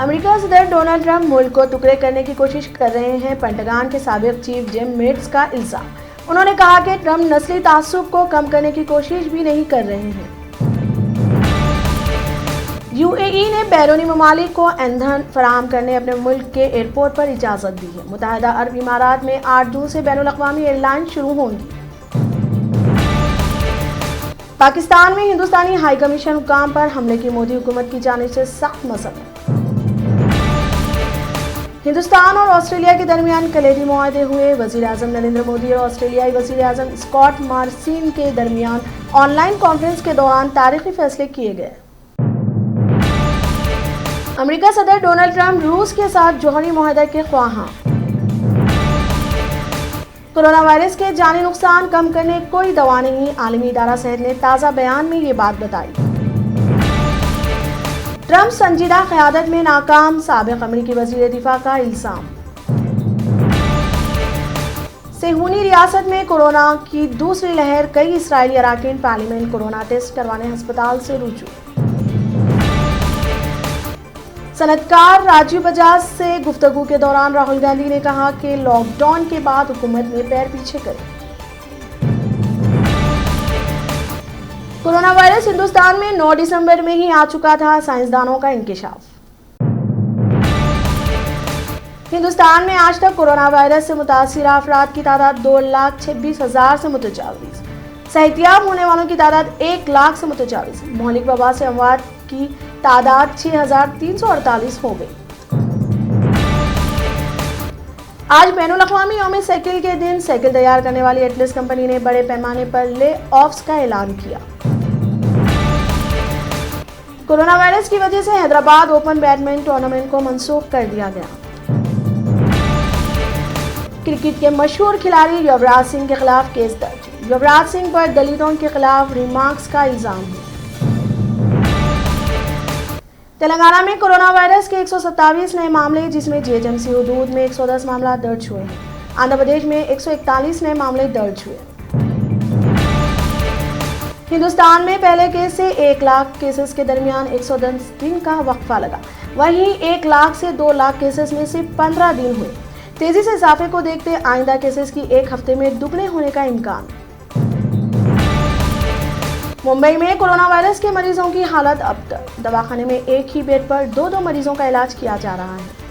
America सदर Donald Trump मुल्क को टुकड़े करने की कोशिश कर रहे हैं, पेंटागन के साबिक चीफ जिम मैटिस का इल्जाम। उन्होंने कहा कि ट्रंप नस्ली तासुब को कम करने की कोशिश भी नहीं कर रहे हैं। यूएई ने बैरूनी ममालिक को ईंधन फराहम करने अपने मुल्क के एयरपोर्ट पर इजाज़त दी है। मुत्तहिदा अरब इमारात में 8 जून से बैनुल-अक़वामी एयरलाइन शुरू होंगी। पाकिस्तान में हिंदुस्तानी हाई कमीशन हुकाम पर हमले की मोदी हुकूमत की जानिब से सख्त मसम्मत। हिंदुस्तान और ऑस्ट्रेलिया के दरमियान कलीदी मुआहदे हुए। वज़ीर-ए-आज़म नरेंद्र मोदी और ऑस्ट्रेलियाई वज़ीर-ए-आज़म स्कॉट मॉरिसन के दरमियान ऑनलाइन कॉन्फ्रेंस के दौरान तारीखी फैसले किए गए। अमेरिका सदर डोनाल्ड ट्रंप रूस के साथ जौहरी मुआहदे के ख्वाहां। कोरोना वायरस के जानी नुकसान कम करने कोई दवा नहीं, आलमी इदारा सेहत ने ताज़ा बयान में ये बात बताई। ट्रंप संजीदा क़यादत में नाकाम, साबिक़ अमेरिकी वज़ीर दिफा का इल्ज़ाम। सेहूनी रियासत में कोरोना की दूसरी लहर, कई इसराइली अरकान पार्लियामेंट कोरोना टेस्ट करवाने अस्पताल से रुजू। सनतकार राजीव बजाज से गुफ्तगू के दौरान राहुल गांधी ने कहा कि लॉकडाउन के बाद हुकूमत ने पैर पीछे करे। कोरोना वायरस हिंदुस्तान में 9 दिसंबर में ही आ चुका था, साइंसदानों का इंकिशाफ। हिंदुस्तान में आज तक कोरोना वायरस से मुतासिर अफराद की तादाद 2,26,000 से मुतजाविज़, सेहतियाब होने वालों की तादाद 1 लाख से मुतजाविज़, मौलिक वबा से अमवात की तादाद 6,348 हो गई। आज बैनुल-अक़वामी यौम साइकिल के दिन साइकिल तैयार करने वाली एटलस कंपनी ने बड़े पैमाने पर ले ऑफ्स का ऐलान किया। कोरोना वायरस की वजह से हैदराबाद ओपन बैडमिंटन टूर्नामेंट को मंसूख कर दिया गया। क्रिकेट के मशहूर खिलाड़ी युवराज सिंह के खिलाफ केस दर्ज। युवराज सिंह पर दलितों के खिलाफ रिमार्क्स का इल्जाम है। तेलंगाना में कोरोना वायरस के 127 नए मामले, जिसमें जीएचएमसी हदूद में 110 मामला दर्ज हुए हैं। आंध्र प्रदेश में 141 नए मामले दर्ज हुए। हिंदुस्तान में पहले केस से 1 लाख केसेस के दरमियान 110 दिन का वक्फा लगा। वहीं 1 लाख से 2 लाख केसेस में सिर्फ 15 दिन हुए। तेजी से इजाफे को देखते आइंदा केसेस की 1 हफ्ते में दुगने होने का इम्कान। मुंबई में कोरोना वायरस के मरीजों की हालत अब तक, दवाखाने में एक ही बेड पर 2 मरीजों का इलाज किया जा रहा है।